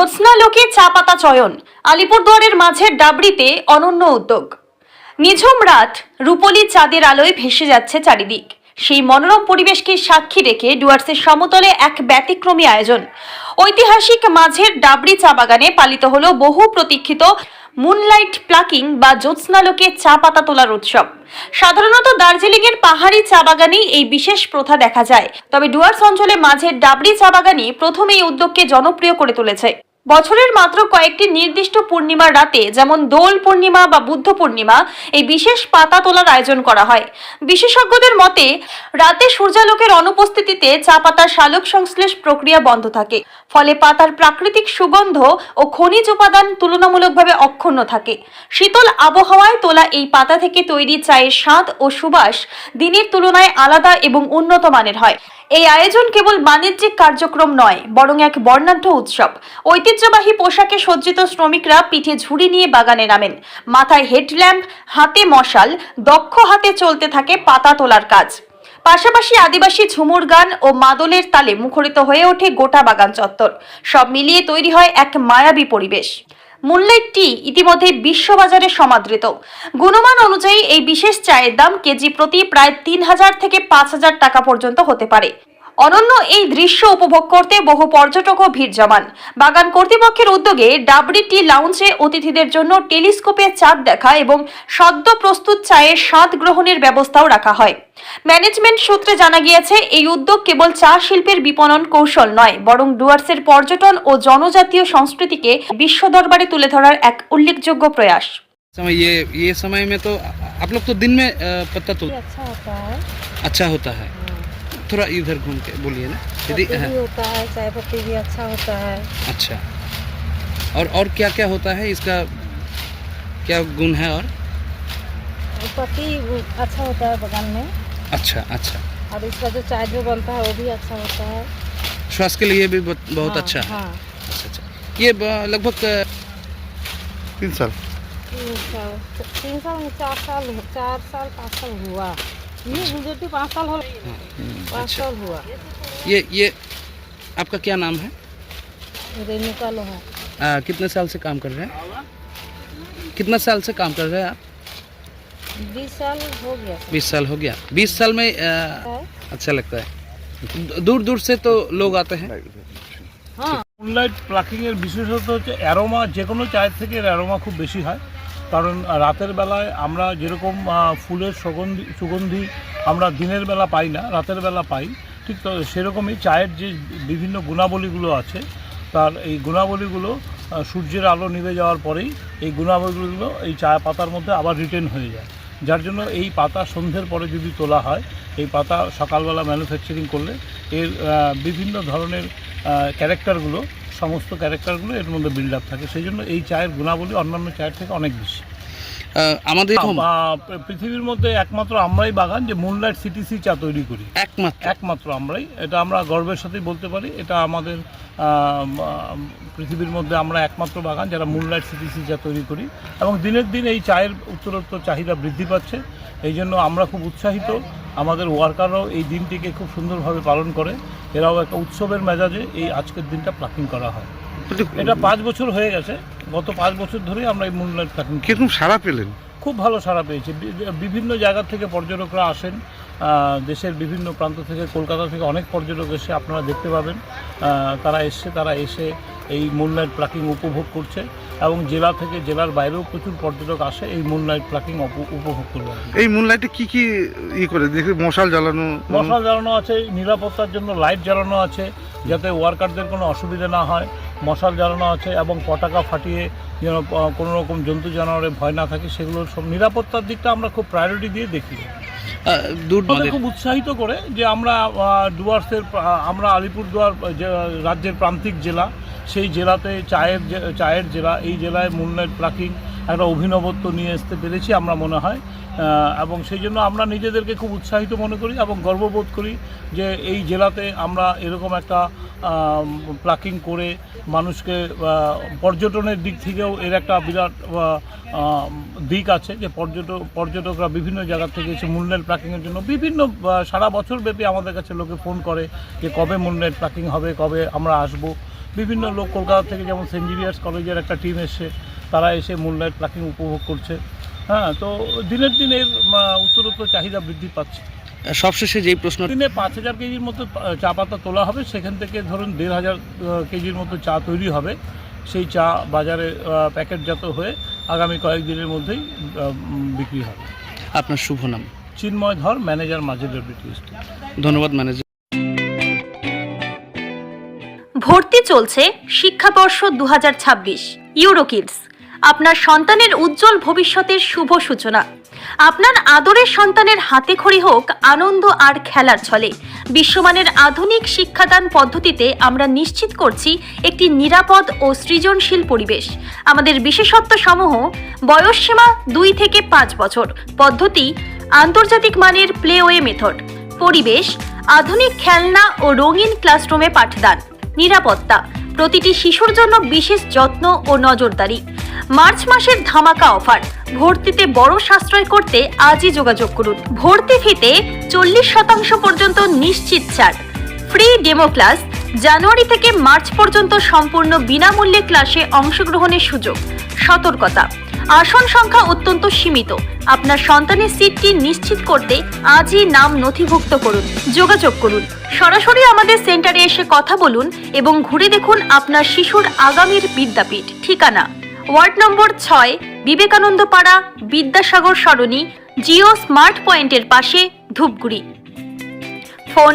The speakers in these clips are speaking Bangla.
জ্যোৎস্নালোকে চা পাতা চয়ন আলিপুরদুয়ারের মাঝের ডাবরিতে অনন্য উদ্যোগ। নিঝুম রাত রূপলি চাঁদের আলোয় ভেসে যাচ্ছে চারিদিক। সেই মনোরম পরিবেশকে সাক্ষী রেখে ডুয়ার্সের সমতলে এক ব্যতিক্রমী আয়োজন। ঐতিহাসিক মাঝের ডাবরি চা বাগানে পালিত হলো বহু প্রতীক্ষিত মুনলাইট প্লাকিং বা জ্যোৎস্নালোকে চা পাতা তোলার উৎসব। সাধারণত দার্জিলিংয়ের পাহাড়ি চা বাগানেই এই বিশেষ প্রথা দেখা যায়, তবে ডুয়ার্স অঞ্চলে মাঝের ডাবরি চা বাগানই প্রথম এই উদ্যোগকে জনপ্রিয় করে তুলেছে। বছরের মাত্র কয়েকটি নির্দিষ্ট পূর্ণিমার রাতে, যেমন দোল পূর্ণিমা বা বুদ্ধ পূর্ণিমা, এই বিশেষ পাতা তোলার আয়োজন করা হয়। বিশেষজ্ঞদের মতে রাতে সূর্যালোকের অনুপস্থিতিতে চা পাতার সালোক সংশ্লেষ প্রক্রিয়া বন্ধ থাকে, ফলে পাতার প্রাকৃতিক সুগন্ধ ও খনিজ উপাদান তুলনামূলকভাবে অক্ষুণ্ণ থাকে। শীতল আবহাওয়ায় তোলা এই পাতা থেকে তৈরি চায়ের স্বাদ ও সুবাস দিনের তুলনায় আলাদা এবং উন্নত মানের হয়। এই আয়োজন কেবল বাণিজ্যিক কার্যক্রম নয়, বরং এক বর্ণাঢ্য উৎসব। ঐতিহ্যবাহী পোশাকে সজ্জিত শ্রমিকরা পিঠে ঝুড়ি নিয়ে বাগানে নামেন, মাথায় হেডল্যাম্প, হাতে মশাল, দক্ষ হাতে চলতে থাকে পাতা তোলার কাজ। পাশাপাশি আদিবাসী ঝুমুর গান ও মাদলের তালে মুখরিত হয়ে ওঠে গোটা বাগান চত্বর। সব মিলিয়ে তৈরি হয় এক মায়াবী পরিবেশ। মুনলাইট টি ইতিমধ্যে বিশ্ববাজারে সমাদৃত। গুণমান অনুযায়ী এই বিশেষ চায়ের দাম কেজি প্রতি প্রায় ৩,০০০ থেকে ৫,০০০ টাকা পর্যন্ত হতে পারে। অনন্য এই দৃশ্য উপভোগ করতে বহু পর্যটকও ভিড় জমান। বাগান কর্তৃপক্ষের উদ্যোগে ডাবরি টি লাউঞ্জে অতিথিদের জন্য টেলিস্কোপে চাঁদ দেখা এবং সদ্য প্রস্তুত চায়ের স্বাদ গ্রহণের ব্যবস্থাও রাখা হয়। ম্যানেজমেন্ট সূত্রে জানা গিয়েছে, এই উদ্যোগ কেবল চা শিল্পের বিপণন কৌশল নয়, বরং ডুয়ার্সের পর্যটন ও জনজাতীয় সংস্কৃতিকে বিশ্ব দরবারে তুলে ধরার এক উল্লেখযোগ্য প্রয়াস। ये समय में तो आप लोग तो दिन में पत्ता तो अच्छा होता है। अच्छा होता है। थोड़ा इधर घूम के बोलिए ना यदि पत्ती भी होता है, चाय पत्ती भी अच्छा होता है। अच्छा, और क्या क्या होता है, इसका क्या गुण है? और पत्ती अच्छा होता है बगान में। अच्छा अच्छा, और इसका जो चाय जो बनता है वो भी अच्छा होता है। स्वास्थ्य के लिए भी बहुत हाँ, अच्छा है। हाँ। अच्छा अच्छा, ये लगभग 3 साल 3 साल 4 साल 5 साल हुआ। ये गुजरती 5 साल हो 5 अच्छा। साल हुआ। ये आपका क्या नाम है? रेणुका लोहा। कितने साल से काम कर रहे हैं? कितना साल से काम कर रहे हैं आप? 20 साल हो गया। 20 साल हो गया। 20 साल में अच्छा लगता है। दूर दूर से तो लोग आते हैं। हाँ, মুনলাইট প্লাকিংয়ের বিশেষত হচ্ছে অ্যারোমা, যে কোনো চায়ের থেকে এর অ্যারোমা খুব বেশি হয়। কারণ রাতের বেলায় আমরা যেরকম ফুলের সুগন্ধি আমরা দিনের বেলা পাই না, রাতের বেলা পাই, ঠিক তো সেরকমই চায়ের যে বিভিন্ন গুণাবলীগুলো আছে, তার এই গুণাবলীগুলো সূর্যের আলো নিভে যাওয়ার পরেই এই গুণাবলীগুলো এই চা পাতার মধ্যে আবার রিটেন হয়ে যায়। যার জন্য এই পাতা সন্ধ্যের পরে যদি তোলা হয়, এই পাতা সকালবেলা ম্যানুফ্যাকচারিং করলে এর বিভিন্ন ধরনের ক্যারেক্টারগুলো, সমস্ত ক্যারেক্টারগুলো এর মধ্যে বিল্ড আপ থাকে। সেই জন্য এই চায়ের গুণাবলী অন্যান্য চায়ের থেকে অনেক বেশি। আমাদের পৃথিবীর মধ্যে একমাত্র আমরাই বাগান যে মুনলাইট সিটিসি চা তৈরি করি, একমাত্র আমরাই। এটা আমরা গর্বের সাথেই বলতে পারি, এটা আমাদের পৃথিবীর মধ্যে আমরা একমাত্র বাগান যারা মুনলাইট সিটিসি চা তৈরি করি। এবং দিনের দিন এই চায়ের উত্তরোত্তর চাহিদা বৃদ্ধি পাচ্ছে। এই জন্য আমরা খুব উৎসাহিত। আমাদের ওয়ার্কাররাও এই দিনটিকে খুব সুন্দরভাবে পালন করে। এরাও একটা উৎসবের মেজাজে এই আজকের দিনটা প্লাকিং করা হয়। এটা 5 বছর হয়ে গেছে। গত 5 বছর ধরে আমরা এই মুনলাইট প্লাকিং। কিরকম সাড়া পেলেন? খুব ভালো সাড়া পেয়েছে। বিভিন্ন জায়গা থেকে পর্যটকরা আসেন, দেশের বিভিন্ন প্রান্ত থেকে, কলকাতা থেকে অনেক পর্যটক এসে আপনারা দেখতে পাবেন। তারা এসে এই মুনলাইট প্লাকিং উপভোগ করছে। এবং জেলা থেকে জেলার বাইরেও প্রচুর পর্যটক আসে এই মুনলাইট প্লাকিং উপভোগ করবে। এই মুনলাইটে কি কি করে দেখি? মশাল জ্বালানো আছে, নিরাপত্তার জন্য লাইট জ্বালানো আছে যাতে ওয়ার্কারদের কোনো অসুবিধা না হয়। মশাল জ্বালানো আছে এবং পতাকা ফাটিয়ে যেন কোনো রকম জন্তু জানোয়ারের ভয় না থাকে, সেগুলোর সব নিরাপত্তার দিকটা আমরা খুব প্রায়োরিটি দিয়ে দেখি। খুব উৎসাহিত করে যে আমরা ডুয়ার্সের, আমরা আলিপুরদুয়ার রাজ্যের প্রান্তিক জেলা, সেই জেলাতে চায়ের জেলা, এই জেলায় মুনলাইট প্লাকিং একটা অভিনবত্ব নিয়ে আসতে পেরেছি আমরা মনে হয়। এবং সেই জন্য আমরা নিজেদেরকে খুব উৎসাহিত মনে করি এবং গর্ববোধ করি যে এই জেলাতে আমরা এরকম একটা প্লাকিং করে মানুষকে পর্যটনের দিক থেকেও এর একটা বিরাট দিক আছে যে পর্যটকরা বিভিন্ন জায়গা থেকে এসে মুনলাইট প্লাকিংয়ের জন্য বিভিন্ন সারা বছর ব্যাপী আমাদের কাছে লোকে ফোন করে যে কবে মুনলাইট প্লাকিং হবে, কবে আমরা আসবো। বিভিন্ন লোক কলকাতা থেকে, যেমন সেন্ট জেভিয়ার্স কলেজের একটা টিম এসছে, তারা এসে মুনলাইট প্লাকিং উপভোগ করছে। হ্যাঁ, তো দিনের দিন এর উত্তরোত্তর চাহিদা বৃদ্ধি পাচ্ছে। সবশেষে যেই প্রশ্ন, দিনে 5,000 কেজির মতো চা পাতা তোলা হবে, সেখান থেকে ধরুন 1,500 কেজির মতো চা তৈরি হবে। সেই চা বাজারে প্যাকেটজাত হয়ে আগামী কয়েকদিনের মধ্যেই বিক্রি হবে। আপনার শুভ নাম? চিন্ময় ধর, ম্যানেজার মাঝে ডব্লিউটি স্টিল। ধন্যবাদ ম্যানেজার। ভর্তি চলছে শিক্ষাবর্ষ 2026 ইউরোকিডস, আপনার সন্তানের উজ্জ্বল ভবিষ্যতের শুভ সূচনা। আপনার আদরের সন্তানের হাতে খড়ি হোক আনন্দ আর খেলার ছলে। বিশ্বমানের আধুনিক শিক্ষাদান পদ্ধতিতে আমরা নিশ্চিত করছি একটি নিরাপদ ও সৃজনশীল পরিবেশ। আমাদের বিশেষত্ব সমূহ: বয়সসীমা 2 থেকে 5 বছর, পদ্ধতি আন্তর্জাতিক মানের প্লেওয়ে মেথড, পরিবেশ আধুনিক খেলনা ও রঙিন ক্লাসরুমে পাঠদান, নিরাপত্তা প্রতিটি শিশুর জন্য বিশেষ যত্ন ও নজরদারি। মার্চ মাসের ধামাকা অফার, ভর্তিতে বড় সাশ্রয় করতে আজই যোগাযোগ করুন। ভর্তি ফিতে 40% পর্যন্ত নিশ্চিত ছাড়, ফ্রি ডেমো ক্লাস, জানুয়ারি থেকে মার্চ পর্যন্ত সম্পূর্ণ বিনামূল্যে ক্লাসে অংশগ্রহণের সুযোগ। সতর্কতা, আসন সংখ্যা অত্যন্ত সীমিত। আপনার সন্তানের সিটটি নিশ্চিত করতে আজই নাম নথিভুক্ত করুন। যোগাযোগ করুন, সরাসরি আমাদের সেন্টারে এসে কথা বলুন এবং ঘুরে দেখুন আপনার শিশুর আগামীর বিদ্যাপীঠ। ঠিকানা: ওয়ার্ড নম্বর 6, বিবেকানন্দ পাড়া, বিদ্যাসাগর সরণি, জিও স্মার্ট পয়েন্টের পাশে, Dhupguri. Phone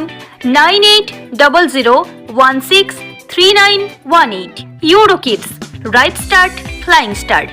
9800163918। EuroKids, right start, flying start.